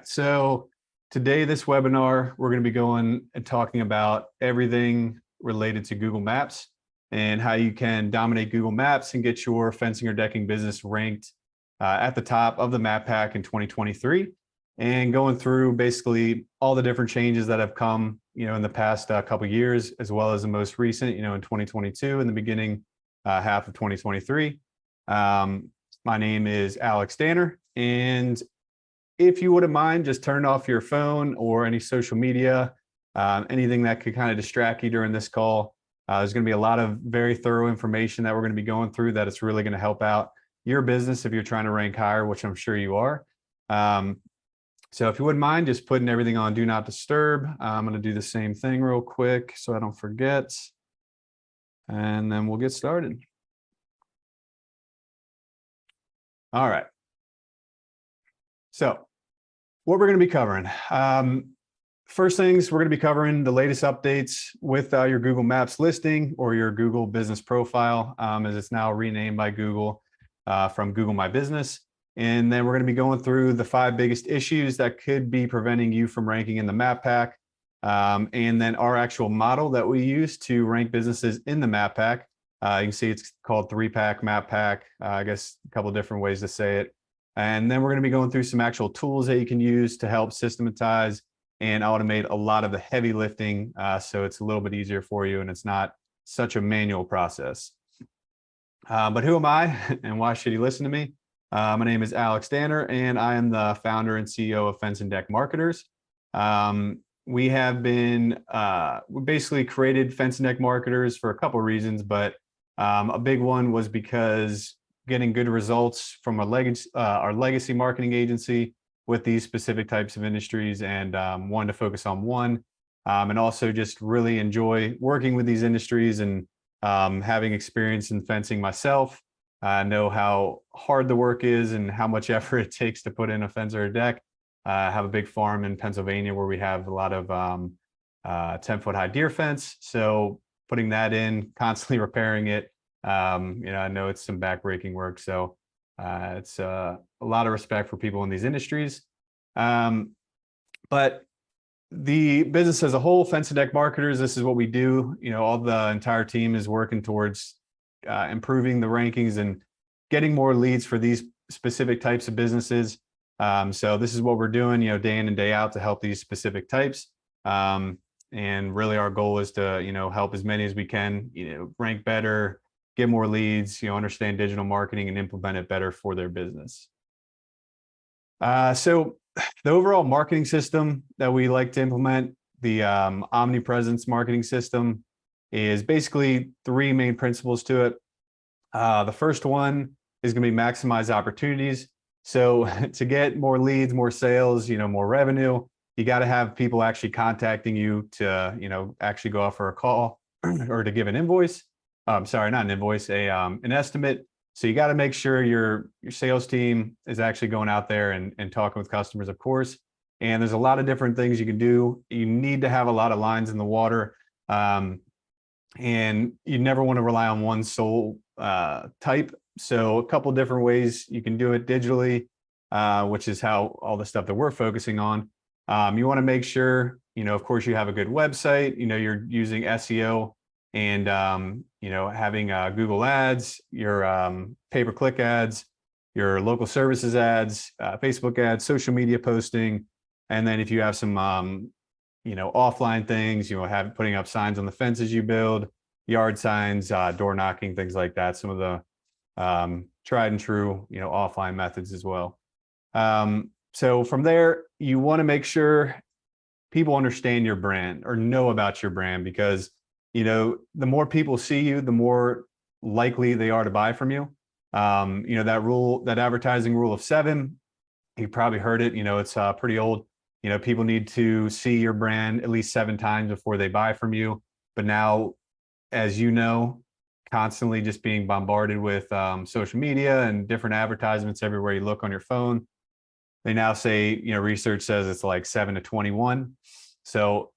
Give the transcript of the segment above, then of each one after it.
So today, this webinar, we're going to be going and talking about everything related to Google Maps and how you can dominate Google Maps and get your fencing or decking business ranked at the top of the map pack in 2023, and going through basically all the different changes that have come, in the past couple of years, as well as the most recent, in 2022 and the beginning half of 2023. My name is Alex Danner, and if you wouldn't mind, just turn off your phone or any social media, anything that could kind of distract you during this call. There's going to be a lot of very thorough information that we're going to be going through that it's really going to help out your business if you're trying to rank higher, which I'm sure you are. So if you wouldn't mind just putting everything on Do Not Disturb. I'm going to do the same thing real quick so I don't forget. And then we'll get started. All right. So what we're going to be covering. First things, we're going to be covering the latest updates with your Google Maps listing or your Google business profile, as it's now renamed by Google from Google My Business. And then we're going to be going through the 5 biggest issues that could be preventing you from ranking in the map pack. And then our actual model that we use to rank businesses in the map pack. You can see it's called 3-pack, map pack, I guess a couple of different ways to say it. And then we're going to be going through some actual tools that you can use to help systematize and automate a lot of the heavy lifting, so it's a little bit easier for you and it's not such a manual process. But who am I and why should you listen to me? My name is Alex Danner, and I am the founder and CEO of Fence and Deck Marketers. We have been, we basically created Fence and Deck Marketers for a couple of reasons, but a big one was because getting good results from our legacy marketing agency with these specific types of industries, and wanted to focus on one, and also just really enjoy working with these industries and having experience in fencing myself. I know how hard the work is and how much effort it takes to put in a fence or a deck. I have a big farm in Pennsylvania where we have a lot of 10-foot high deer fence. So putting that in, constantly repairing it, I know it's some backbreaking work. So it's a lot of respect for people in these industries. But the business as a whole, Fence and Deck Marketers, this is what we do. All the entire team is working towards improving the rankings and getting more leads for these specific types of businesses. So this is what we're doing, day in and day out to help these specific types. And really our goal is to, help as many as we can, rank better, get more leads, understand digital marketing and implement it better for their business. So the overall marketing system that we like to implement, the omnipresence marketing system, is basically 3 main principles to it. The first one is going to be maximize opportunities. So to get more leads, more sales, more revenue, you got to have people actually contacting you to, actually go out for a call or to give an invoice. Sorry, not an invoice, an estimate. So you got to make sure your sales team is actually going out there and talking with customers, of course. And there's a lot of different things you can do. You need to have a lot of lines in the water. And you never want to rely on one sole type. So a couple different ways you can do it digitally, which is how all the stuff that we're focusing on. You want to make sure, of course, you have a good website, you're using SEO and, having Google ads, your pay-per-click ads, your local services ads, Facebook ads, social media posting. And then if you have some, offline things, putting up signs on the fences you build, yard signs, door knocking, things like that. Some of the tried and true, offline methods as well. So from there, you want to make sure people understand your brand or know about your brand, because the more people see you, the more likely they are to buy from you. That advertising rule of 7, you probably heard it, it's pretty old. People need to see your brand at least 7 times before they buy from you. But now, as constantly just being bombarded with social media and different advertisements everywhere you look on your phone, they now say, research says it's like 7 to 21. So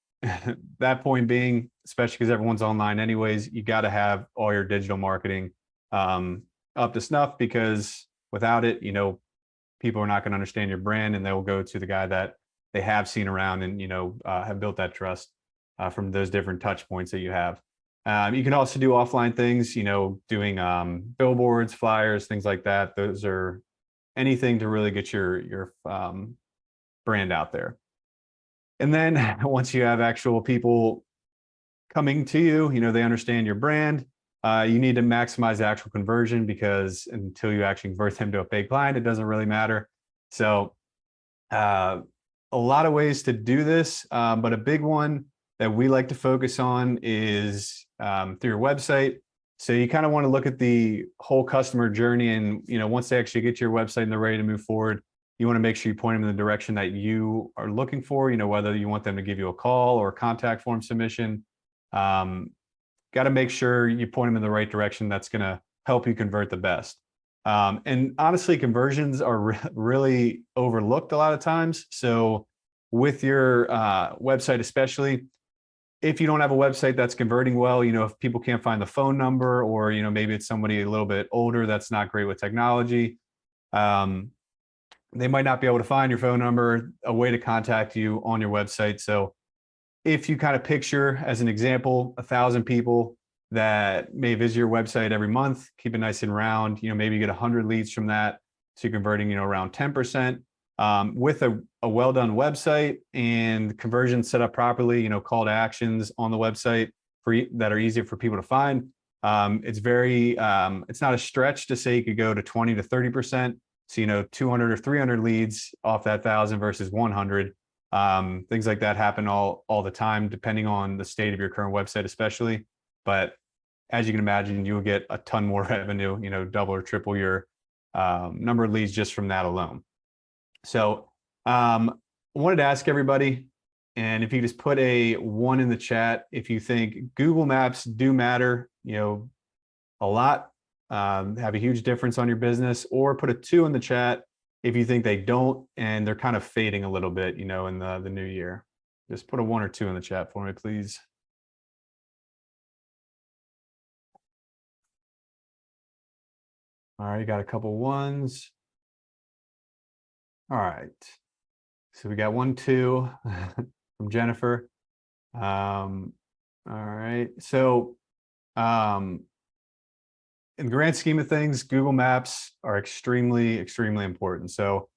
that point being, especially because everyone's online anyways, you got to have all your digital marketing up to snuff, because without it, people are not going to understand your brand, and they'll go to the guy that they have seen around and, have built that trust from those different touch points that you have. You can also do offline things, doing billboards, flyers, things like that. Those are anything to really get your brand out there. And then once you have actual people coming to you, they understand your brand. You need to maximize the actual conversion, because until you actually convert them to a paid client, it doesn't really matter. So a lot of ways to do this, but a big one that we like to focus on is through your website. So you kind of want to look at the whole customer journey, and once they actually get to your website and they're ready to move forward, you want to make sure you point them in the direction that you are looking for. Whether you want them to give you a call or a contact form submission. Got to make sure you point them in the right direction. That's going to help you convert the best. And honestly, conversions are really overlooked a lot of times. So with your website, especially if you don't have a website that's converting well, if people can't find the phone number, or, maybe it's somebody a little bit older that's not great with technology, they might not be able to find your phone number, a way to contact you on your website. So if you kind of picture, as an example, 1,000 people that may visit your website every month, keep it nice and round, maybe you get 100 leads from that. So you're converting, around 10%. With a well-done website and conversion set up properly, call to actions on the website that are easier for people to find. It's not a stretch to say you could go to 20 to 30%. So, 200 or 300 leads off that 1,000 versus 100. Things like that happen all the time, depending on the state of your current website, especially. But as you can imagine, you will get a ton more revenue, double or triple your number of leads just from that alone. So I wanted to ask everybody, and if you just put a 1 in the chat, if you think Google Maps do matter, a lot, have a huge difference on your business, or put a 2 in the chat if you think they don't and they're kind of fading a little bit, in the new year. Just put a 1 or 2 in the chat for me, please. All right, you got a couple 1s. All right. So we got 1, 2 from Jennifer. All right. So in the grand scheme of things, Google Maps are extremely, extremely important. So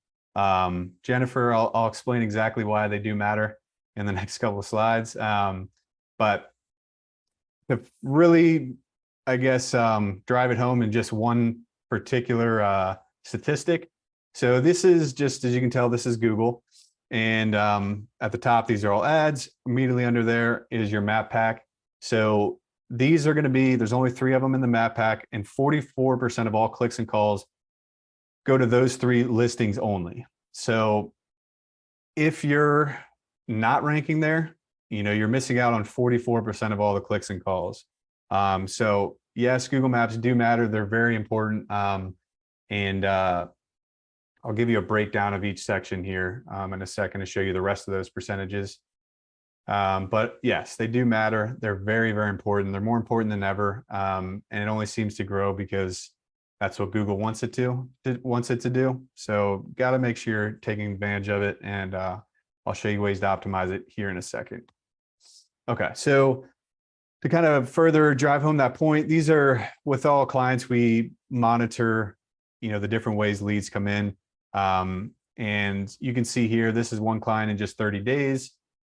Jennifer, I'll explain exactly why they do matter in the next couple of slides. But to really, I guess, drive it home in just one particular statistic. So this is just, as you can tell, this is Google. And at the top, these are all ads. Immediately under there is your map pack. So these are going to be, there's only 3 of them in the map pack, and 44% of all clicks and calls go to those 3 listings only. So if you're not ranking there, you're missing out on 44% of all the clicks and calls. So yes, Google Maps do matter. They're very important. And I'll give you a breakdown of each section here in a second to show you the rest of those percentages. But yes, they do matter. They're very, very important. They're more important than ever. And it only seems to grow because that's what Google wants it to do. So got to make sure you're taking advantage of it. And I'll show you ways to optimize it here in a second. Okay, so to kind of further drive home that point, these are, with all clients, we monitor, the different ways leads come in. And you can see here, this is one client in just 30 days.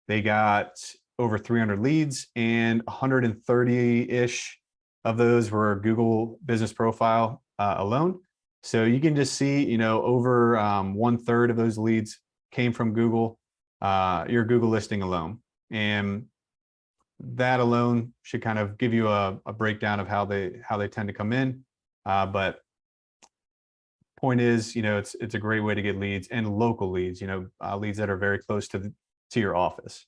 They got over 300 leads, and 130-ish of those were Google Business Profile alone. So you can just see, over 1/3 of those leads came from Google, your Google listing alone. And that alone should kind of give you a breakdown of how they tend to come in. But point is, it's a great way to get leads, and local leads, leads that are very close to your office.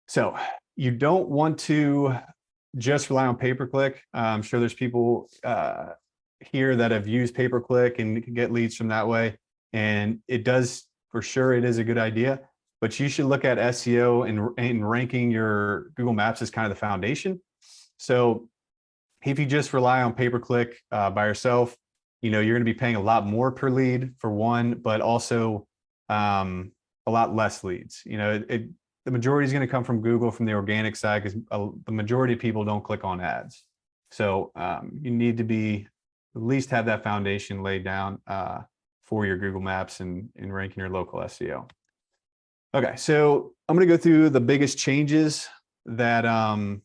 So you don't want to just rely on pay-per-click. I'm sure there's people here that have used pay-per-click and can get leads from that way. And it does, for sure, it is a good idea, but you should look at SEO and ranking your Google Maps as kind of the foundation. So if you just rely on pay-per-click by yourself, you're going to be paying a lot more per lead for one, but also a lot less leads. The majority is going to come from Google, from the organic side, because the majority of people don't click on ads. So you need to at least have that foundation laid down for your Google Maps and ranking your local SEO. Okay, so I'm going to go through the biggest changes that kind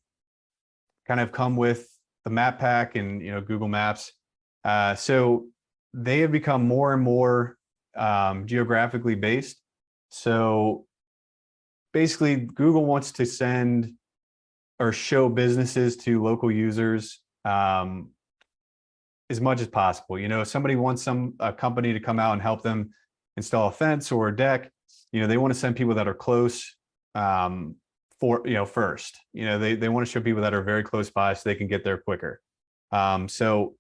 of come with the map pack and Google Maps. So they have become more and more geographically based. So basically, Google wants to send or show businesses to local users as much as possible. If somebody wants a company to come out and help them install a fence or a deck, they want to send people that are close first. They want to show people that are very close by so they can get there quicker. So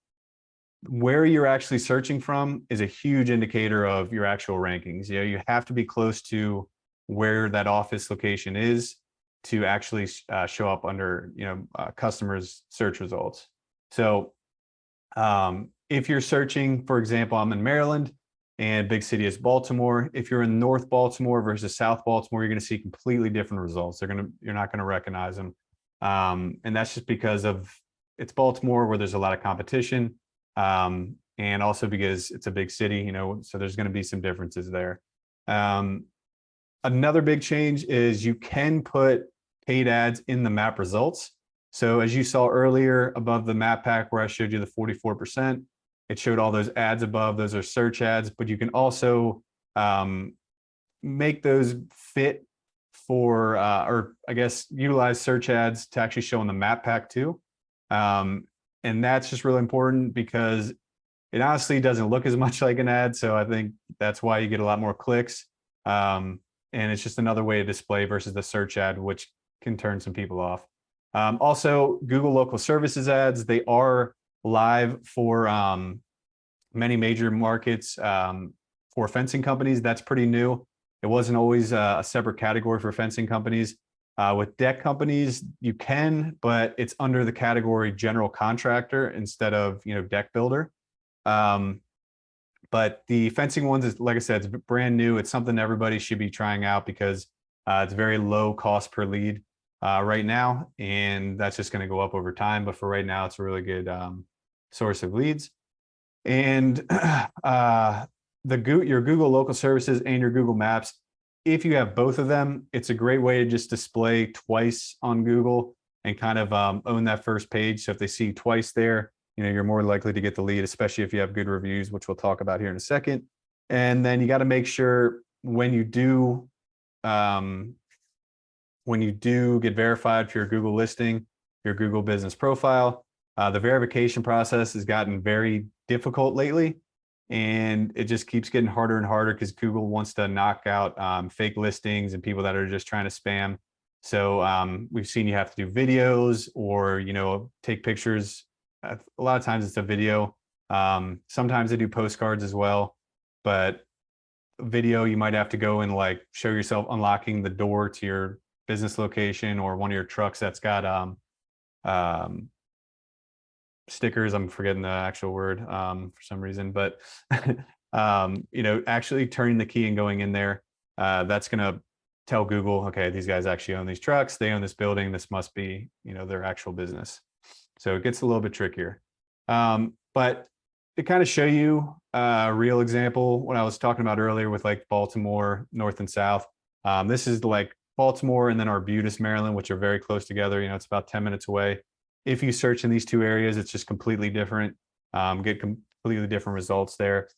where you're actually searching from is a huge indicator of your actual rankings. You have to be close to where that office location is to actually show up under customers' search results. So if you're searching, for example, I'm in Maryland and big city is Baltimore. If you're in North Baltimore versus South Baltimore, you're going to see completely different results. You're not going to recognize them, and that's just because it's Baltimore, where there's a lot of competition, and also because it's a big city. So there's going to be some differences there. Another big change is you can put paid ads in the map results. So as you saw earlier above the map pack where I showed you the 44%, it showed all those ads above. Those are search ads, but you can also make those fit for, or I guess utilize search ads to actually show in the map pack too. And that's just really important because it honestly doesn't look as much like an ad. So I think that's why you get a lot more clicks. And it's just another way to display versus the search ad, which can turn some people off. Also, Google Local Services ads, they are live for many major markets for fencing companies. That's pretty new. It wasn't always a separate category for fencing companies. With deck companies, you can, but it's under the category general contractor instead of deck builder. But the fencing ones is, like I said, it's brand new. It's something everybody should be trying out because it's very low cost per lead right now, and that's just going to go up over time. But for right now, it's a really good source of leads. And your Google Local Services and your Google Maps, if you have both of them, it's a great way to just display twice on Google and kind of own that first page. So if they see you twice there, you're more likely to get the lead, especially if you have good reviews, which we'll talk about here in a second. And then you got to make sure when you do get verified for your Google listing, your Google business profile, the verification process has gotten very difficult lately, and it just keeps getting harder and harder because Google wants to knock out fake listings and people that are just trying to spam. So we've seen you have to do videos or take pictures. A lot of times it's a video. Sometimes they do postcards as well, but video, you might have to go and show yourself unlocking the door to your business location or one of your trucks that's got stickers. I'm forgetting the actual word for some reason, but actually turning the key and going in there, that's going to tell Google, okay, these guys actually own these trucks. They own this building. This must be, their actual business. So it gets a little bit trickier. But to kind of show you a real example, what I was talking about earlier with Baltimore, North and South, this is Baltimore and then Arbutus, Maryland, which are very close together. It's about 10 minutes away. If you search in these two areas, it's just completely different, get completely different results there.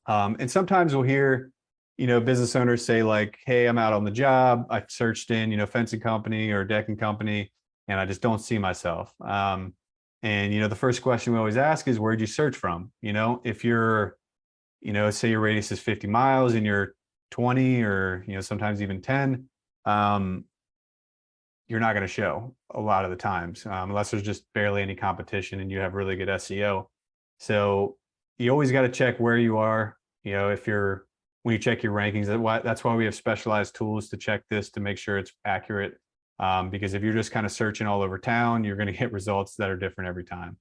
And sometimes we'll hear, business owners say hey, I'm out on the job. I searched in, fencing company or decking company, and I just don't see myself. And, the first question we always ask is, where'd you search from? If you're, say your radius is 50 miles and you're 20 or, sometimes even 10, you're not going to show a lot of the times, unless there's just barely any competition and you have really good SEO. So you always got to check where you are, when you check your rankings. That's why we have specialized tools to check this to make sure it's accurate. Because if you're just kind of searching all over town, you're going to get results that are different every time.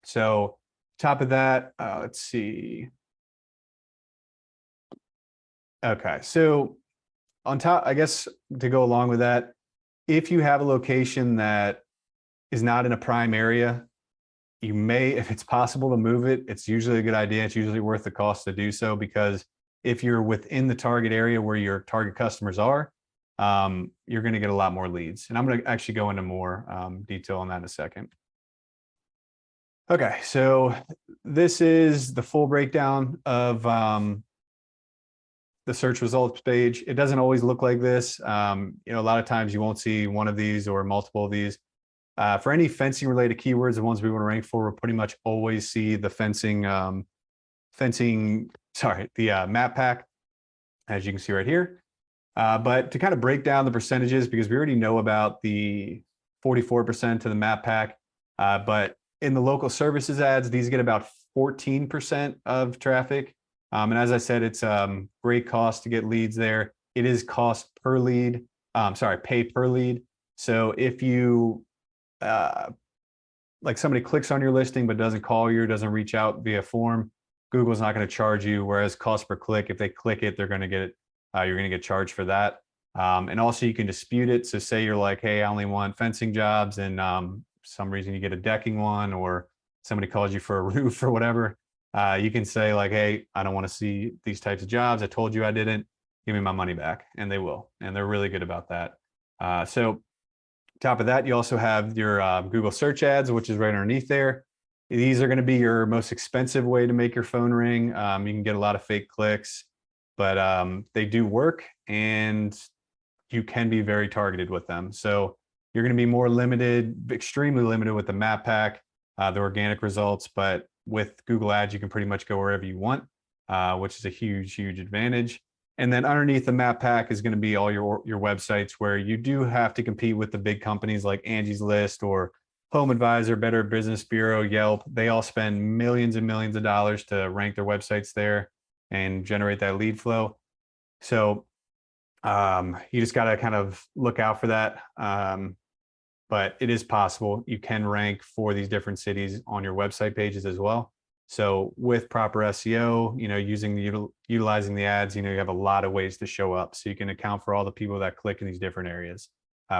So top of that, let's see. Okay, so on top, I guess to go along with that, if you have a location that is not in a prime area, you may, if it's possible to move it, it's usually a good idea. It's usually worth the cost to do so, because if you're within the target area where your target customers are, you're going to get a lot more leads. And I'm going to actually go into more detail on that in a second. Okay, so this is the full breakdown of the search results page. It doesn't always look like this. A lot of times you won't see one of these or multiple of these. For any fencing related keywords, the ones we want to rank for, we'll pretty much always see the map pack, as you can see right here. But to kind of break down the percentages, because we already know about the 44% to the map pack, but in the local services ads, these get about 14% of traffic. And as I said, it's great cost to get leads there. It is cost per lead, pay per lead. So if you, like somebody clicks on your listing but doesn't call you, doesn't reach out via form, Google's not going to charge you. Whereas cost per click, if they click it, they're going to get, you're going to get charged for that. And also you can dispute it. So say you're like, hey, I only want fencing jobs, and some reason you get a decking one, or somebody calls you for a roof or whatever. You can say like, hey, I don't want to see these types of jobs. I told you I didn't. Give me my money back. And they will. And they're really good about that. So top of that, you also have your Google search ads, which is right underneath there. These are going to be your most expensive way to make your phone ring. You can get a lot of fake clicks, but they do work, and you can be very targeted with them. So you're going to be more limited, extremely limited with the map pack, the organic results, but with Google Ads, you can pretty much go wherever you want, which is a huge, huge advantage. And then underneath the map pack is going to be all your websites, where you do have to compete with the big companies like Angie's List or Home Advisor, Better Business Bureau, Yelp. They all spend millions and millions of dollars to rank their websites there and generate that lead flow. So you just got to kind of look out for that. But it is possible. You can rank for these different cities on your website pages as well. So with proper SEO, utilizing the ads, you have a lot of ways to show up. So you can account for all the people that click in these different areas,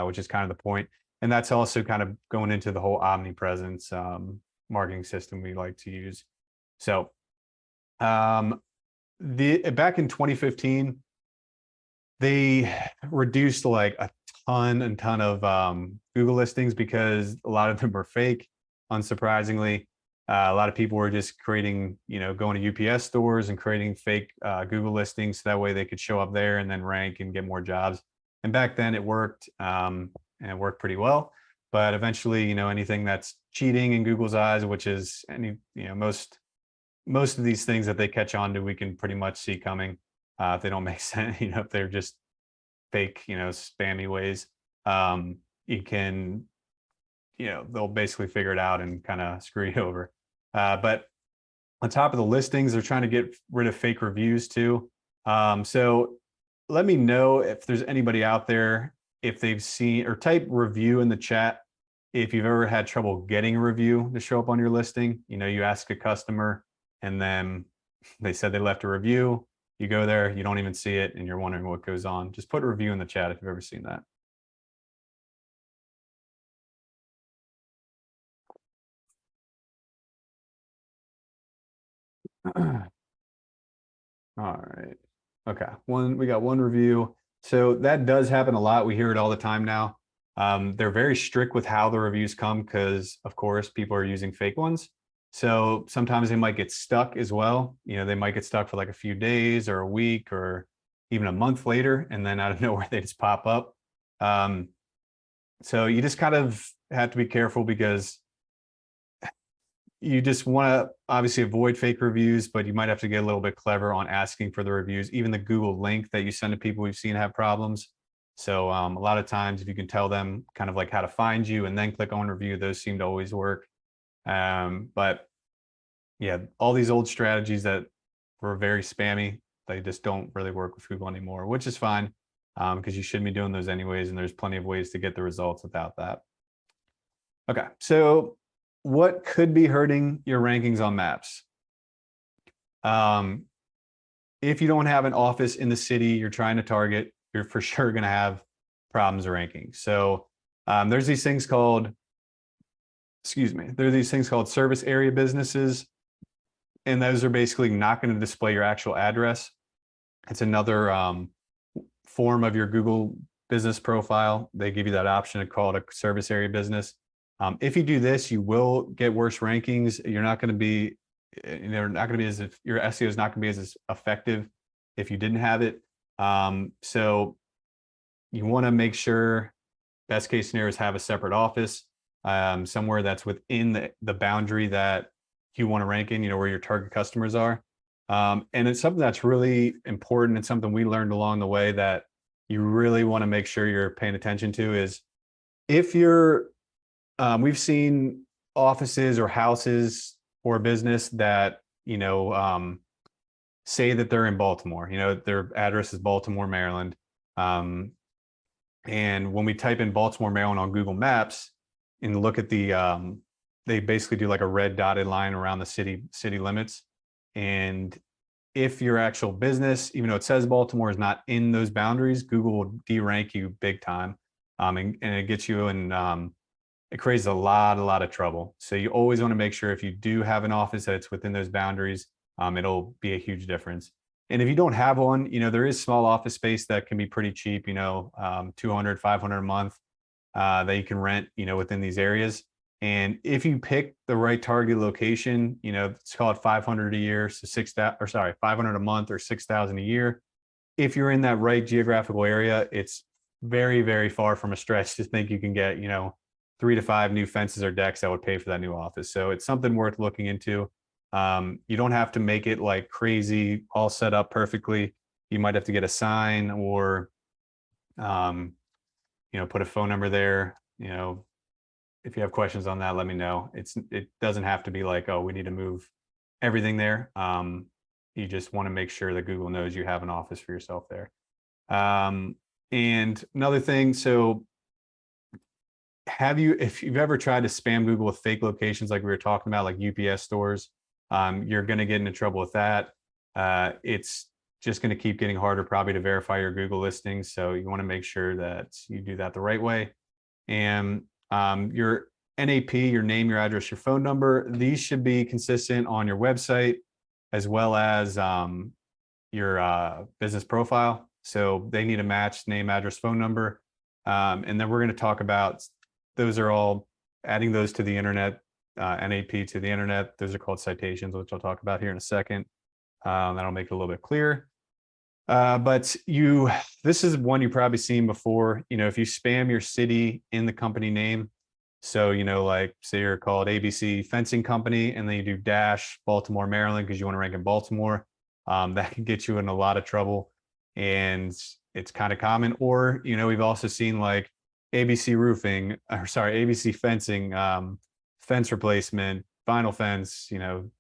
which is kind of the point. And that's also kind of going into the whole omnipresence marketing system we like to use. So back in 2015, they reduced like a ton of Google listings, because a lot of them were fake, unsurprisingly. A lot of people were just creating, going to UPS stores and creating fake Google listings, so that way they could show up there and then rank and get more jobs. And back then it worked, and it worked pretty well. But eventually, anything that's cheating in Google's eyes, which is most of these things that they catch on to, we can pretty much see coming if they don't make sense. If they're just fake, spammy ways, you can, they'll basically figure it out and kind of screw you over. But on top of the listings, they're trying to get rid of fake reviews too. So let me know if there's anybody out there, if they've seen, or type review in the chat if you've ever had trouble getting a review to show up on your listing. You ask a customer and then they said they left a review. You go there, you don't even see it, and you're wondering what goes on. Just put a review in the chat if you've ever seen that. All right. Okay. We got one review. So that does happen a lot. We hear it all the time now. They're very strict with how the reviews come, because of course people are using fake ones. So sometimes they might get stuck as well. They might get stuck for like a few days or a week or even a month later, and then out of nowhere they just pop up. So you just kind of have to be careful, because you just want to obviously avoid fake reviews, but you might have to get a little bit clever on asking for the reviews. Even the Google link that you send to people we've seen have problems. So a lot of times if you can tell them kind of like how to find you and then click on review, those seem to always work. But yeah, all these old strategies that were very spammy, they just don't really work with Google anymore, which is fine, because you shouldn't be doing those anyways. And there's plenty of ways to get the results without that. Okay, so what could be hurting your rankings on maps? If you don't have an office in the city you're trying to target, you're for sure going to have problems ranking. So there's these things called, there are these things called service area businesses, and those are basically not going to display your actual address. It's another form of your Google business profile. They give you that option to call it a service area business. If you do this, you will get worse rankings. You're not going to be, your SEO is not going to be as effective if you didn't have it. So you want to make sure, best case scenario is have a separate office somewhere that's within the boundary that you want to rank in, where your target customers are. And it's something that's really important and something we learned along the way that you really want to make sure you're paying attention to is if you're, we've seen offices or houses or business that, say that they're in Baltimore, their address is Baltimore, Maryland. And when we type in Baltimore, Maryland on Google Maps and look at the, they basically do like a red dotted line around the city limits. And if your actual business, even though it says Baltimore, is not in those boundaries, Google will derank you big time. And it gets you in, it creates a lot of trouble. So you always want to make sure if you do have an office that it's within those boundaries, it'll be a huge difference. And if you don't have one, there is small office space that can be pretty cheap, 200, 500 a month that you can rent, within these areas. And if you pick the right target location, it's called 500 a year, so 500 a month or 6,000 a year. If you're in that right geographical area, it's very, very far from a stretch to think you can get, 3 to 5 new fences or decks that would pay for that new office. So it's something worth looking into. You don't have to make it like crazy, all set up perfectly. You might have to get a sign or, put a phone number there. If you have questions on that, let me know. It doesn't have to be like, oh, we need to move everything there. You just want to make sure that Google knows you have an office for yourself there. And another thing, so if you've ever tried to spam Google with fake locations like we were talking about, like UPS stores, you're going to get into trouble with that. It's just going to keep getting harder probably to verify your Google listings. So you want to make sure that you do that the right way. And your NAP, your name, your address, your phone number, these should be consistent on your website as well as your business profile. So they need to match name, address, phone number. And then we're going to talk about, those are all adding those to the internet, NAP to the internet. Those are called citations, which I'll talk about here in a second. That'll make it a little bit clearer. But this is one you've probably seen before. If you spam your city in the company name, so like say you're called ABC Fencing Company, and then you do dash Baltimore, Maryland, because you want to rank in Baltimore, that can get you in a lot of trouble, and it's kind of common. Or we've also seen like ABC Roofing, or sorry, ABC Fencing, fence replacement, vinyl fence,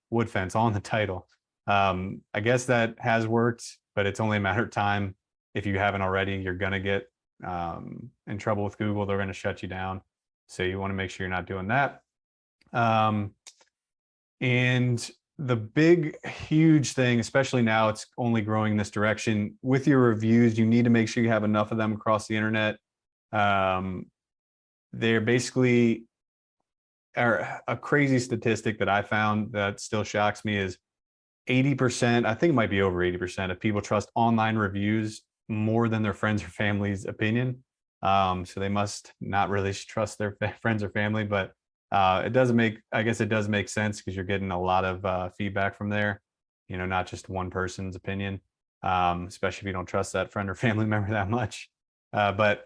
wood fence on the title. I guess that has worked, but it's only a matter of time. If you haven't already, you're going to get in trouble with Google. They're going to shut you down. So you want to make sure you're not doing that. And the big, huge thing, especially now, it's only growing in this direction. With your reviews, you need to make sure you have enough of them across the internet. They're basically, a crazy statistic that I found that still shocks me is 80%, I think it might be over 80% of people trust online reviews more than their friends or family's opinion. So they must not really trust their friends or family, but I guess it does make sense because you're getting a lot of feedback from there, not just one person's opinion, especially if you don't trust that friend or family member that much. But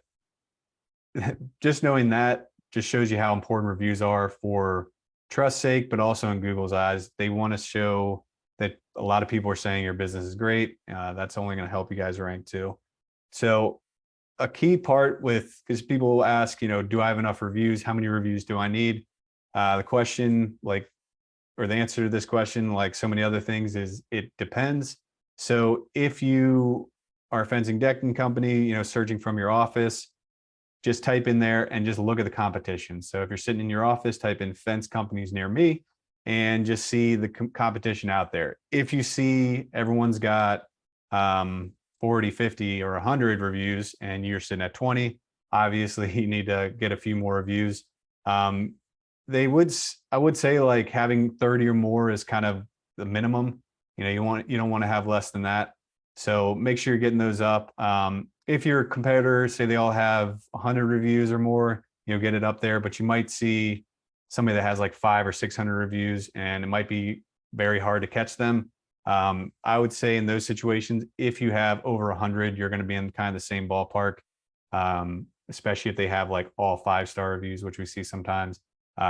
just knowing that just shows you how important reviews are for trust's sake, but also in Google's eyes. They want to show that a lot of people are saying your business is great. That's only going to help you guys rank too. So a key part because people will ask, do I have enough reviews? How many reviews do I need? The question, or the answer to this question, like so many other things, is it depends. So if you are a fencing decking company, searching from your office, just type in there and just look at the competition. So if you're sitting in your office, type in fence companies near me and just see the competition out there. If you see everyone's got 40, 50, or 100 reviews and you're sitting at 20, obviously you need to get a few more reviews. I would say like having 30 or more is kind of the minimum. You don't want to have less than that. So make sure you're getting those up. If your competitors say they all have 100 reviews or more, get it up there, but you might see somebody that has like 500 or 600 reviews and it might be very hard to catch them. I would say in those situations, if you have over 100, you're going to be in kind of the same ballpark, especially if they have like all 5-star reviews, which we see sometimes.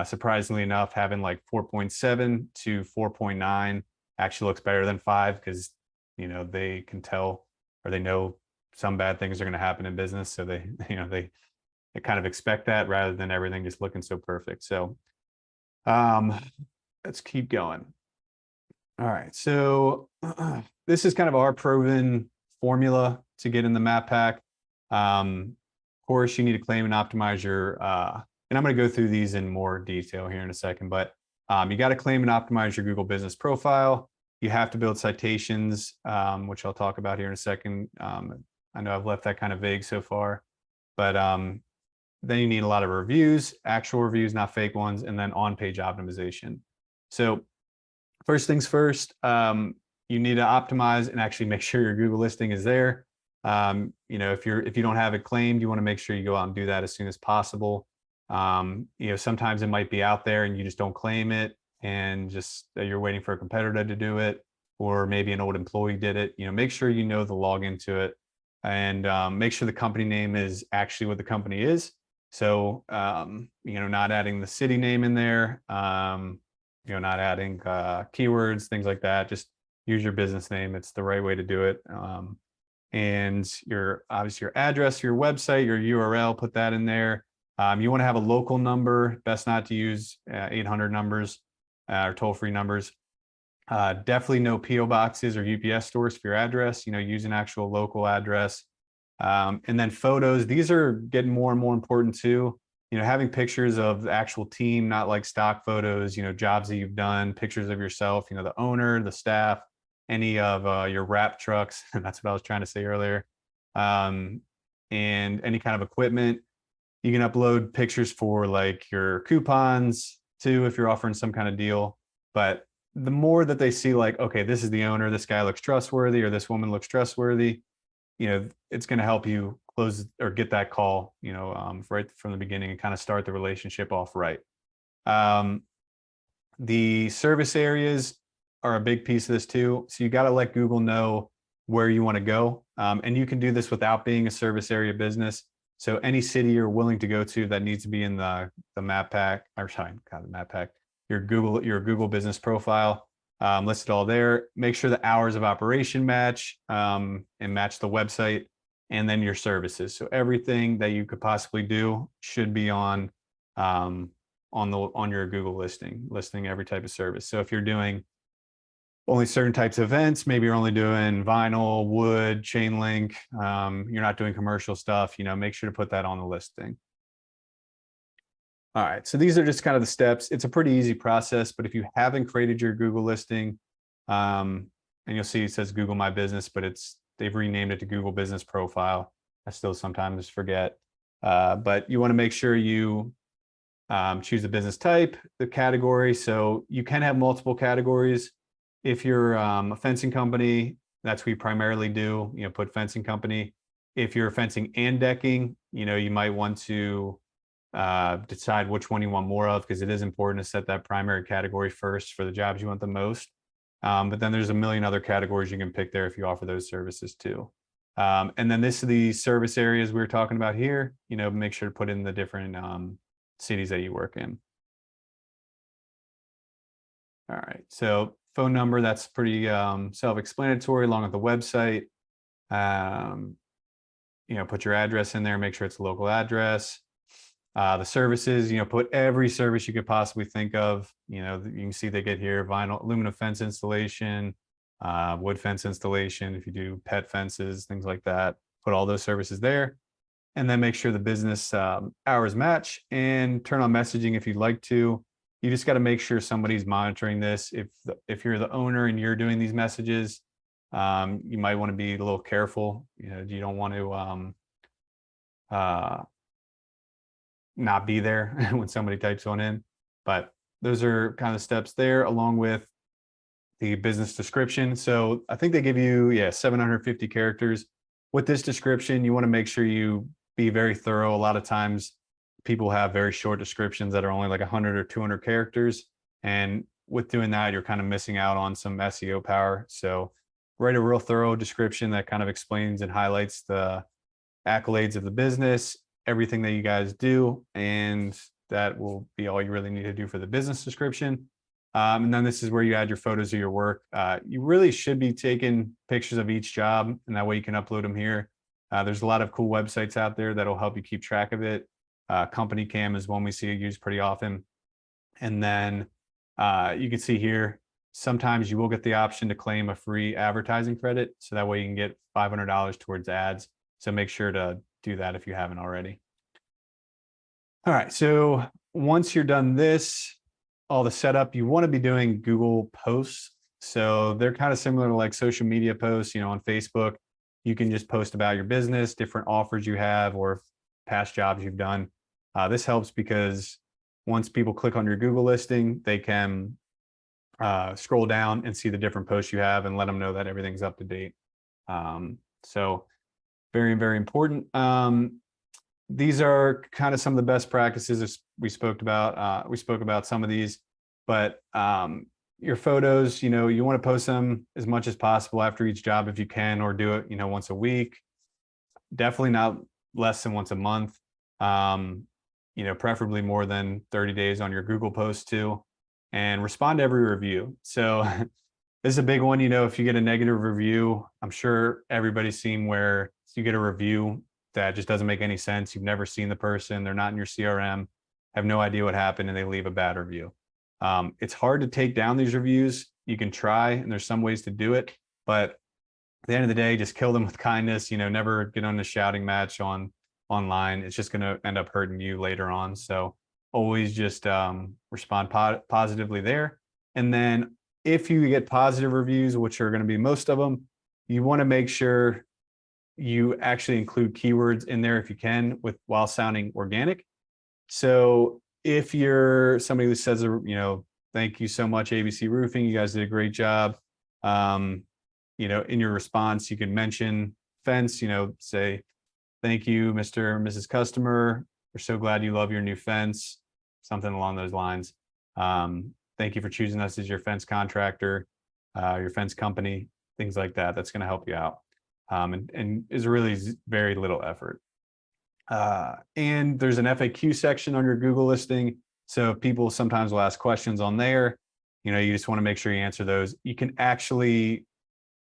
Surprisingly enough, having like 4.7 to 4.9 actually looks better than 5 because, they can tell or they know some bad things are going to happen in business. So they kind of expect that rather than everything just looking so perfect. So let's keep going. All right, so this is kind of our proven formula to get in the map pack. Of course, you need to claim and optimize your, and I'm going to go through these in more detail here in a second, but you got to claim and optimize your Google business profile. You have to build citations, which I'll talk about here in a second. I know I've left that kind of vague so far, but then you need a lot of reviews, actual reviews, not fake ones, and then on-page optimization. So first things first, you need to optimize and actually make sure your Google listing is there. If you don't have it claimed, you want to make sure you go out and do that as soon as possible. Sometimes it might be out there and you just don't claim it and just you're waiting for a competitor to do it, or maybe an old employee did it. Make sure you know the login to it, and make sure the company name is actually what the company is. So, not adding the city name in there, not adding keywords, things like that. Just use your business name. It's the right way to do it. And obviously your address, your website, your URL, put that in there. You want to have a local number. Best not to use 800 numbers or toll-free numbers. Definitely no PO boxes or UPS stores for your address. Use an actual local address. And then photos. These are getting more and more important too. Having pictures of the actual team, not like stock photos, jobs that you've done, pictures of yourself, the owner, the staff, any of your wrap trucks. And that's what I was trying to say earlier. And any kind of equipment. You can upload pictures for like your coupons too, if you're offering some kind of deal. But the more that they see like, okay, this is the owner, this guy looks trustworthy, or this woman looks trustworthy, it's going to help you close or get that call, right from the beginning and kind of start the relationship off right. The service areas are a big piece of this too. So you got to let Google know where you want to go. And you can do this without being a service area business. So any city you're willing to go to that needs to be in the map pack, or sorry, not the map pack, your Google business profile, listed all there. Make sure the hours of operation match and match the website, and then your services. So everything that you could possibly do should be on your Google listing every type of service. So if you're doing only certain types of events, maybe you're only doing vinyl, wood, chain link, you're not doing commercial stuff, make sure to put that on the listing. All right, so these are just kind of the steps. It's a pretty easy process, but if you haven't created your Google listing, and you'll see it says Google My Business, but they've renamed it to Google Business Profile. I still sometimes forget, but you want to make sure you choose the business type, the category. So you can have multiple categories. If you're a fencing company, that's what we primarily do, put fencing company. If you're fencing and decking, you might want to decide which one you want more of, because it is important to set that primary category first for the jobs you want the most. But then there's a million other categories you can pick there if you offer those services too. And then this is the service areas we were talking about here, make sure to put in the different cities that you work in. All right, so phone number, that's pretty self-explanatory, along with the website. Put your address in there, make sure it's a local address. The services, put every service you could possibly think of. You can see they get here: vinyl, aluminum fence installation, wood fence installation. If you do pet fences, things like that, put all those services there. and then make sure the business hours match, and turn on messaging if you'd like to. You just got to make sure somebody's monitoring this. If you're the owner and you're doing these messages, you might want to be a little careful. You don't want to not be there when somebody types one in. But those are kind of steps there, along with the business description. So I think they give you 750 characters. With this description, you want to make sure you be very thorough. A lot of times people have very short descriptions that are only like 100 or 200 characters. And with doing that, you're kind of missing out on some SEO power. So write a real thorough description that kind of explains and highlights the accolades of the business, everything that you guys do, and that will be all you really need to do for the business description. And then this is where you add your photos of your work. You really should be taking pictures of each job, and that way you can upload them here. There's a lot of cool websites out there that'll help you keep track of it. Company Cam is one we see used pretty often. And then you can see here, sometimes you will get the option to claim a free advertising credit. So that way you can get $500 towards ads. So make sure to do that if you haven't already. All right, so once you're done this, all the setup, you want to be doing Google posts. So they're kind of similar to like social media posts, on Facebook. You can just post about your business, different offers you have, or past jobs you've done. This helps because once people click on your Google listing, they can scroll down and see the different posts you have and let them know that everything's up to date. So very, very important. These are kind of some of the best practices we spoke about. We spoke about some of these, but your photos, you want to post them as much as possible after each job if you can, or do it, once a week. Definitely not less than once a month. Preferably more than 30 days on your Google post too, and respond to every review. So this is a big one. If you get a negative review, I'm sure everybody's seen where you get a review that just doesn't make any sense. You've never seen the person, they're not in your CRM, have no idea what happened, and they leave a bad review. It's hard to take down these reviews. You can try, and there's some ways to do it, but at the end of the day, just kill them with kindness. Never get on a shouting match online. It's just going to end up hurting you later on. So always just respond positively there. And then if you get positive reviews, which are going to be most of them, you want to make sure you actually include keywords in there if you can, while sounding organic. So if you're somebody who says, thank you so much, ABC Roofing, you guys did a great job. In your response, you can mention fence, say, thank you, Mr. and Mrs. Customer. We're so glad you love your new fence, something along those lines. Thank you for choosing us as your fence contractor, your fence company, things like that. That's going to help you out. And is really very little effort. And there's an FAQ section on your Google listing. So people sometimes will ask questions on there. You just want to make sure you answer those. You can actually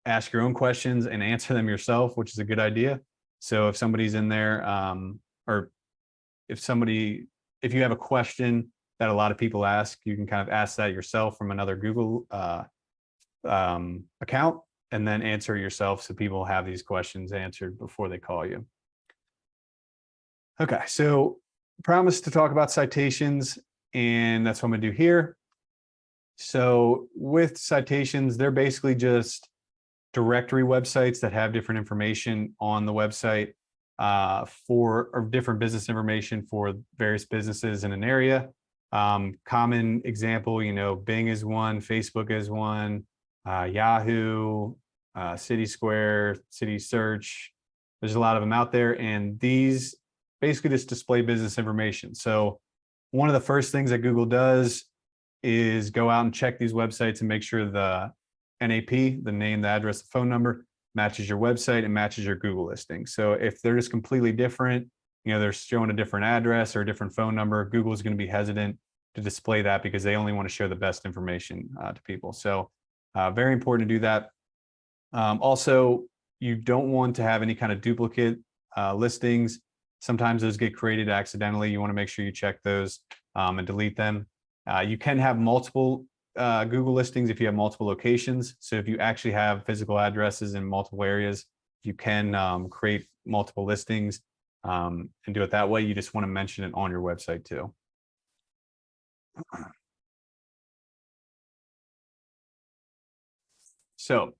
ask your own questions and answer them yourself, which is a good idea. So if somebody's in there, or if you have a question that a lot of people ask, you can kind of ask that yourself from another Google account, and then answer it yourself, so people have these questions answered before they call you. Okay, so promise to talk about citations, and that's what I'm gonna do here. So with citations, they're basically just directory websites that have different information on the website or different business information for various businesses in an area. Common example, Bing is one, Facebook is one, Yahoo, City Square, City Search. There's a lot of them out there, and these basically just display business information. So one of the first things that Google does is go out and check these websites and make sure the NAP, the name, the address, the phone number, matches your website and matches your Google listing. So if they're just completely different, they're showing a different address or a different phone number, Google is going to be hesitant to display that because they only want to show the best information to people. So very important to do that. Also, you don't want to have any kind of duplicate listings. Sometimes those get created accidentally. You want to make sure you check those and delete them. You can have multiple Google listings if you have multiple locations. So if you actually have physical addresses in multiple areas, you can create multiple listings. and do it that way. You just want to mention it on your website too. So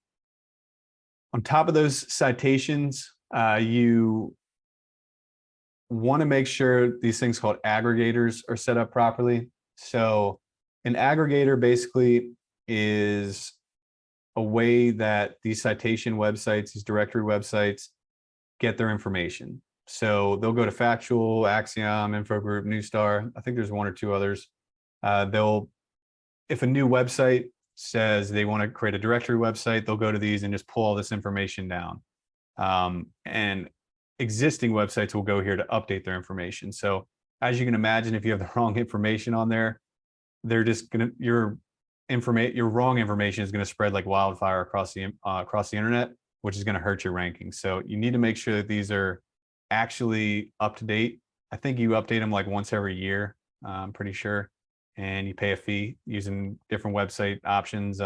on top of those citations, you want to make sure these things called aggregators are set up properly. So an aggregator basically is a way that these citation websites, these directory websites, get their information. So they'll go to Factual, Axiom, Infogroup, Newstar. I think there's one or two others. If a new website says they want to create a directory website, they'll go to these and just pull all this information down. And existing websites will go here to update their information. So as you can imagine, if you have the wrong information on there, they're just gonna your wrong information is going to spread like wildfire across the internet, which is going to hurt your rankings. So you need to make sure that these are actually up to date. I think you update them like once every year, I'm pretty sure, and you pay a fee using different website options.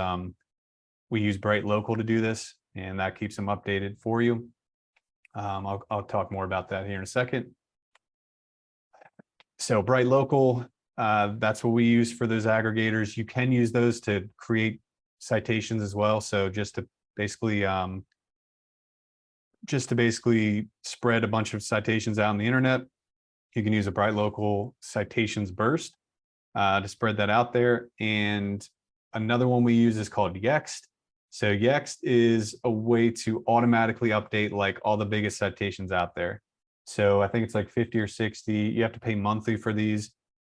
We use Bright Local to do this, and that keeps them updated for you. I'll talk more about that here in a second. So Bright Local, that's what we use for those aggregators. You can use those to create citations as well. So just to basically spread a bunch of citations out on the internet, you can use a Bright Local citations burst to spread that out there. And another one we use is called Yext. So Yext is a way to automatically update like all the biggest citations out there. So I think it's like 50 or 60. You have to pay monthly for these.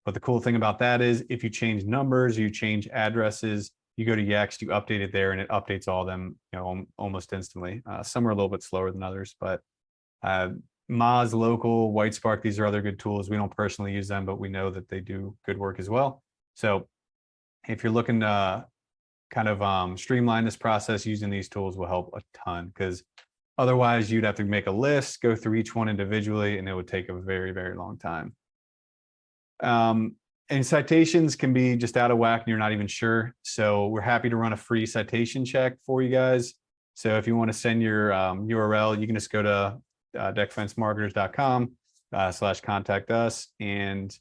But the cool thing about that is if you change numbers, you change addresses, you go to Yext, you update it there, and it updates all of them, almost instantly. Some are a little bit slower than others, but Moz, Local, Whitespark, these are other good tools. We don't personally use them, but we know that they do good work as well. So if you're looking to kind of streamline this process, using these tools will help a ton, because otherwise you'd have to make a list, go through each one individually, and it would take a very, very long time. And citations can be just out of whack and you're not even sure. So we're happy to run a free citation check for you guys. So if you want to send your URL, you can just go to deckfencemarketers.com/contact us, and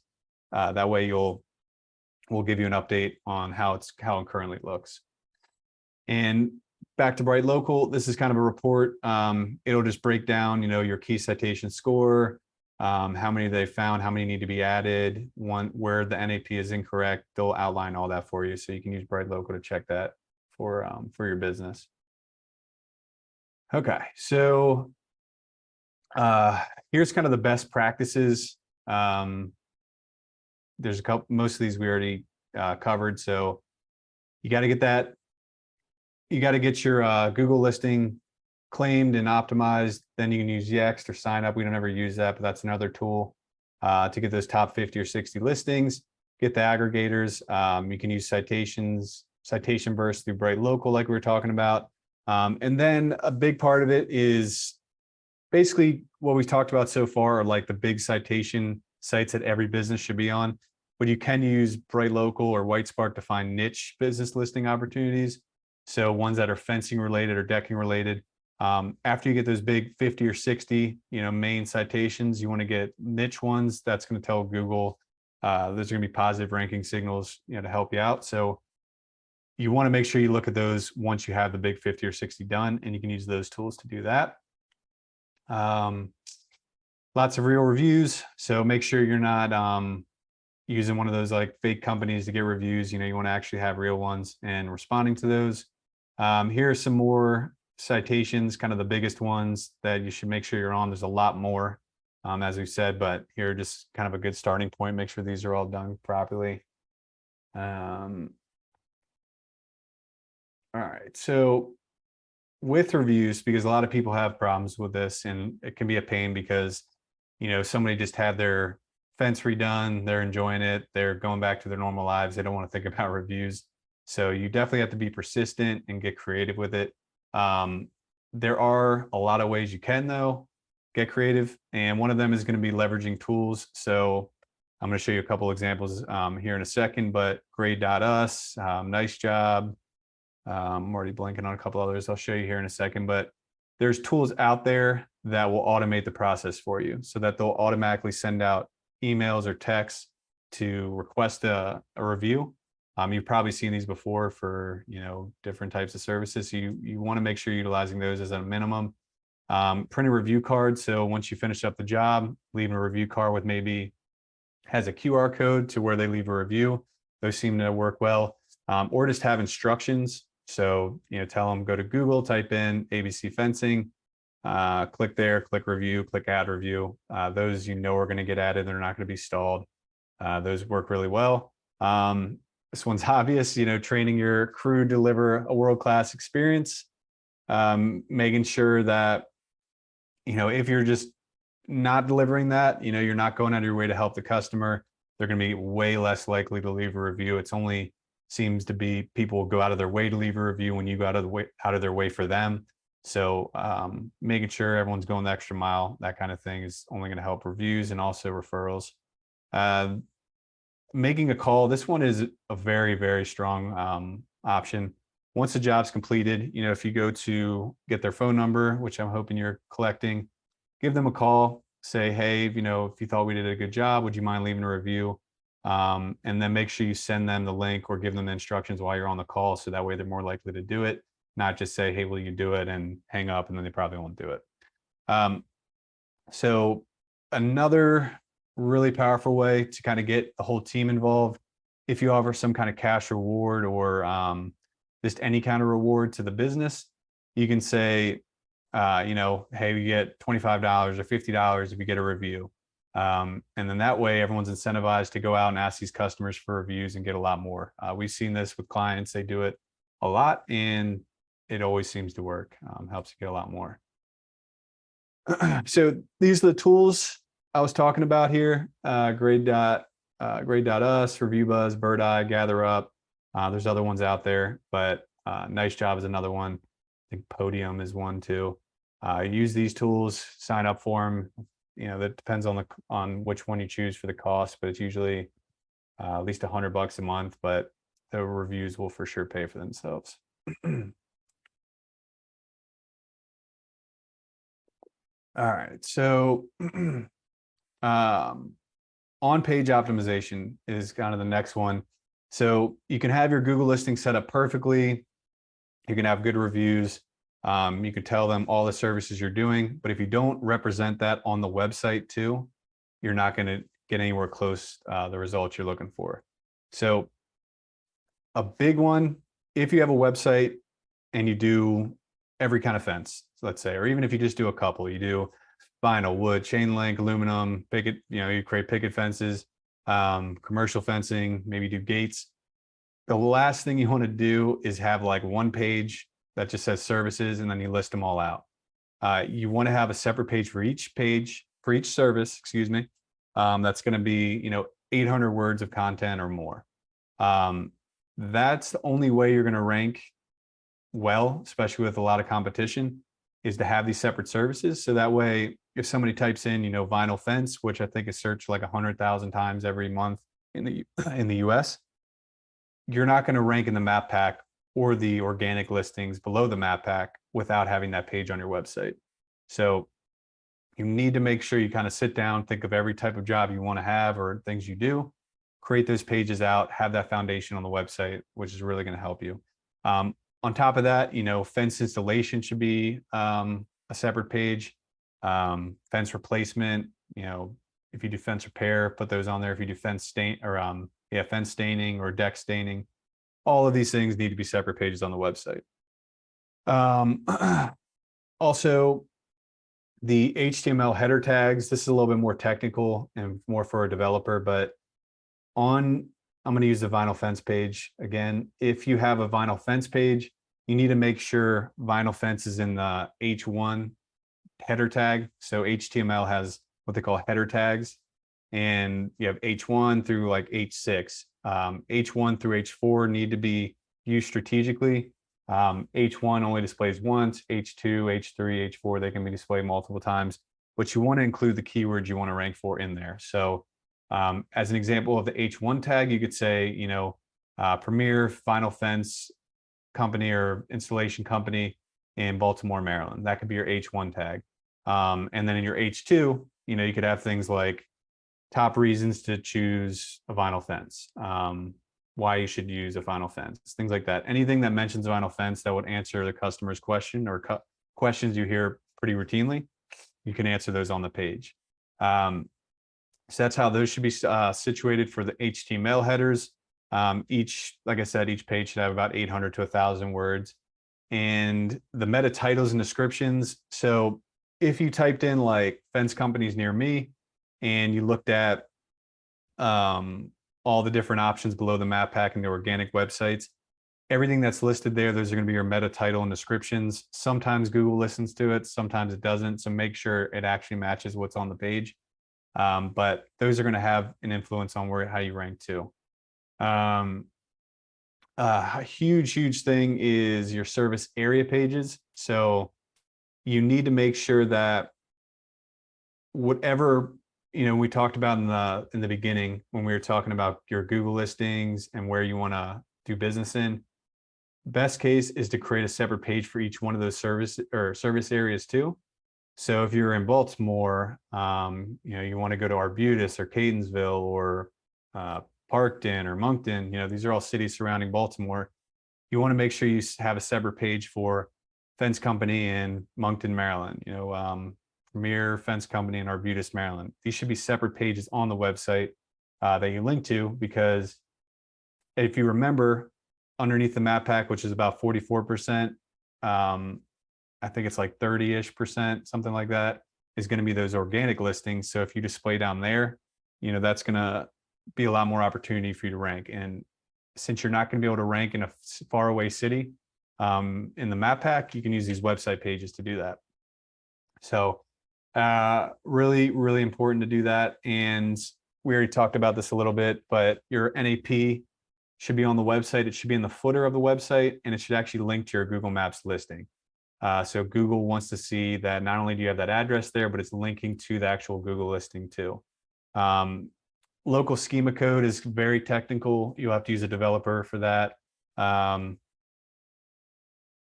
that way we'll give you an update on how it currently looks. And back to Bright Local, this is kind of a report. It'll just break down, your key citation score, how many they found, how many need to be added, where the NAP is incorrect. They'll outline all that for you, so you can use Bright Local to check that for your business. Okay, so here's kind of the best practices. There's a couple. Most of these we already covered. So you got to get that. You got to get your Google listing claimed and optimized. Then you can use Yext or sign up. We don't ever use that, but that's another tool to get those top 50 or 60 listings. Get the aggregators. You can use citation burst through Bright Local, like we were talking about. And then a big part of it is basically what we've talked about so far are like the big citation sites that every business should be on. But you can use Bright Local or Whitespark to find niche business listing opportunities. So ones that are fencing related or decking related. After you get those big 50 or 60, main citations, you want to get niche ones. That's going to tell Google there's going to be positive ranking signals, to help you out. So you want to make sure you look at those once you have the big 50 or 60 done, and you can use those tools to do that. Lots of real reviews. So make sure you're not using one of those like fake companies to get reviews. You want to actually have real ones and responding to those. Here are some more citations, kind of the biggest ones that you should make sure you're on. There's a lot more, as we said, but here are just kind of a good starting point. Make sure these are all done properly. All right, so with reviews, because a lot of people have problems with this, and it can be a pain because, somebody just had their fence redone, they're enjoying it, they're going back to their normal lives, they don't want to think about reviews. So you definitely have to be persistent and get creative with it. There are a lot of ways you can, though, get creative, and one of them is going to be leveraging tools. So I'm going to show you a couple examples here in a second, but Grade.us, Nice Job. I'm already blanking on a couple others I'll show you here in a second, but there's tools out there that will automate the process for you, so that they'll automatically send out emails or texts to request a review. You've probably seen these before for, different types of services. So you want to make sure you're utilizing those as a minimum. Print a review card. So once you finish up the job, leaving a review card with maybe has a QR code to where they leave a review. Those seem to work well. Or just have instructions. So, tell them, go to Google, type in ABC fencing, click there, click review, click add review. Those are going to get added. They're not going to be stalled. Those work really well. This one's obvious, training your crew to deliver a world-class experience, making sure that, if you're just not delivering that, you're not going out of your way to help the customer, they're going to be way less likely to leave a review. It's only seems to be people will go out of their way to leave a review when you go out of their way for them. So making sure everyone's going the extra mile, that kind of thing, is only going to help reviews and also referrals. Making a call. This one is a very, very strong option. Once the job's completed, if you go to get their phone number, which I'm hoping you're collecting, give them a call, say, hey, if you thought we did a good job, would you mind leaving a review? And then make sure you send them the link or give them the instructions while you're on the call. So that way they're more likely to do it, not just say, hey, will you do it, and hang up, and then they probably won't do it. So another really powerful way to kind of get the whole team involved, if you offer some kind of cash reward or just any kind of reward to the business, you can say, hey, we get $25 or $50 if you get a review. And then that way everyone's incentivized to go out and ask these customers for reviews and get a lot more. We've seen this with clients. They do it a lot and it always seems to work. Helps you get a lot more. So these are the tools I was talking about here. Grade.us, ReviewBuzz, Birdeye, GatherUp. There's other ones out there, but Nice Job is another one. I think Podium is one too. Use these tools, sign up for them. That depends on which one you choose for the cost, but it's usually at least $100 a month, but the reviews will for sure pay for themselves. All right, so on-page optimization is kind of the next one. So you can have your Google listing set up perfectly. You can have good reviews. You can tell them all the services you're doing, but if you don't represent that on the website too, you're not going to get anywhere close the results you're looking for. So a big one, if you have a website and you do every kind of fence, let's say, or even if you just do a couple, you do vinyl, wood, chain link, aluminum, picket, you create picket fences, commercial fencing, maybe do gates. The last thing you want to do is have like one page that just says services and then you list them all out. You want to have a separate page for each service, excuse me. That's going to be, 800 words of content or more. That's the only way you're going to rank well, especially with a lot of competition, is to have these separate services. So that way, if somebody types in, vinyl fence, which I think is searched like 100,000 times every month in the US, you're not going to rank in the map pack or the organic listings below the map pack without having that page on your website. So you need to make sure you kind of sit down, think of every type of job you want to have or things you do, create those pages out, have that foundation on the website, which is really going to help you. On top of that, fence installation should be a separate page. Fence replacement, if you do fence repair, put those on there. If you do fence stain or fence staining or deck staining, all of these things need to be separate pages on the website. Also, the HTML header tags, this is a little bit more technical and more for a developer, but I'm going to use the vinyl fence page. Again, if you have a vinyl fence page, you need to make sure vinyl fence is in the H1 header tag. So HTML has what they call header tags, and you have H1 through like H6. H1 through H4 need to be used strategically. H1 only displays once, H2, H3, H4, they can be displayed multiple times, but you want to include the keywords you want to rank for in there. So as an example of the H1 tag, you could say, Premier Vinyl Fence Company or installation company in Baltimore, Maryland. That could be your H1 tag. And then in your H2, you could have things like top reasons to choose a vinyl fence, why you should use a vinyl fence, things like that. Anything that mentions vinyl fence that would answer the customer's question or questions you hear pretty routinely, you can answer those on the page. So that's how those should be situated for the HTML headers. Like I said, each page should have about 800 to 1,000 words. And the meta titles and descriptions. So if you typed in like fence companies near me and you looked at all the different options below the map pack and the organic websites, everything that's listed there, those are going to be your meta title and descriptions. Sometimes Google listens to it, sometimes it doesn't. So make sure it actually matches what's on the page. But those are going to have an influence on how you rank too. A huge thing is your service area pages. So you need to make sure that whatever we talked about in the beginning when we were talking about your Google listings and where you want to do business in. Best case is to create a separate page for each one of those service areas too. So if you're in Baltimore, you want to go to Arbutus or Catonsville or Parkton or Moncton, these are all cities surrounding Baltimore. You want to make sure you have a separate page for fence company in Moncton, Maryland, Premier Fence Company in Arbutus, Maryland. These should be separate pages on the website that you link to, because if you remember, underneath the map pack, which is about 44%, I think it's like 30-ish%, something like that, is going to be those organic listings. So if you display down there, that's going to be a lot more opportunity for you to rank. And since you're not going to be able to rank in a faraway city in the map pack, you can use these website pages to do that. So really important to do that. And we already talked about this a little bit, but your NAP should be on the website. It should be in the footer of the website, and it should actually link to your Google Maps listing. So Google wants to see that not only do you have that address there, but it's linking to the actual Google listing too. Local schema code is very technical. You'll have to use a developer for that.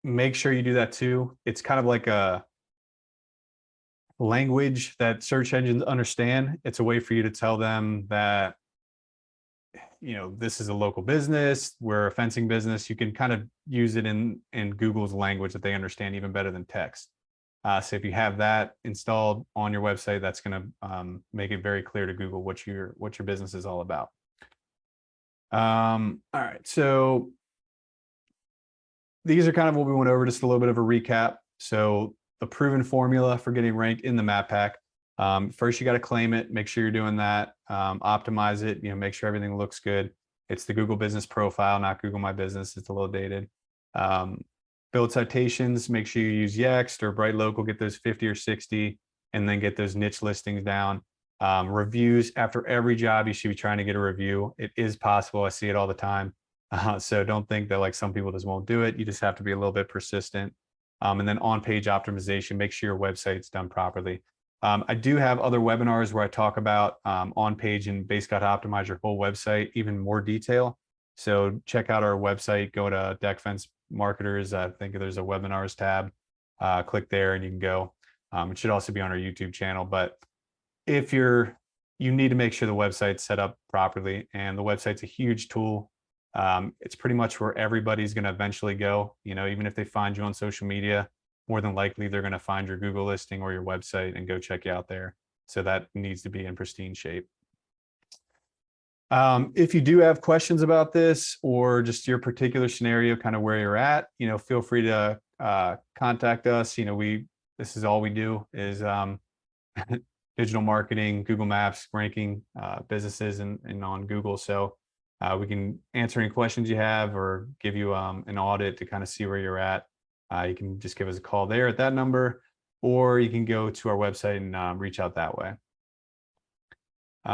Make sure you do that too. It's kind of like a language that search engines understand. It's a way for you to tell them that this is a local business, we're a fencing business. You can kind of use it in Google's language that they understand even better than text. So if you have that installed on your website, that's going to make it very clear to Google what your business is all about. All right, so these are kind of what we went over, just a little bit of a recap. So the proven formula for getting ranked in the map pack. First, you got to claim it. Make sure you're doing that. Optimize it. Make sure everything looks good. It's the Google Business Profile, not Google My Business. It's a little dated. Build citations. Make sure you use Yext or Bright Local. Get those 50 or 60, and then get those niche listings down. Reviews. After every job, you should be trying to get a review. It is possible. I see it all the time. So don't think that like some people just won't do it. You just have to be a little bit persistent. And then on-page optimization. Make sure your website's done properly. I do have other webinars where I talk about on-page and basically how to optimize your whole website, even more detail. So check out our website, go to Deck Fence Marketers. I think there's a webinars tab. Click there and you can go. It should also be on our YouTube channel. But if you need to make sure the website's set up properly, and the website's a huge tool. It's pretty much where everybody's going to eventually go. Even if they find you on social media, more than likely they're going to find your Google listing or your website and go check you out there. So that needs to be in pristine shape. If you do have questions about this or just your particular scenario, kind of where you're at, feel free to contact us. This is all we do is digital marketing, Google Maps, ranking businesses and on Google. So we can answer any questions you have or give you an audit to kind of see where you're at. You can just give us a call there at that number, or you can go to our website and reach out that way.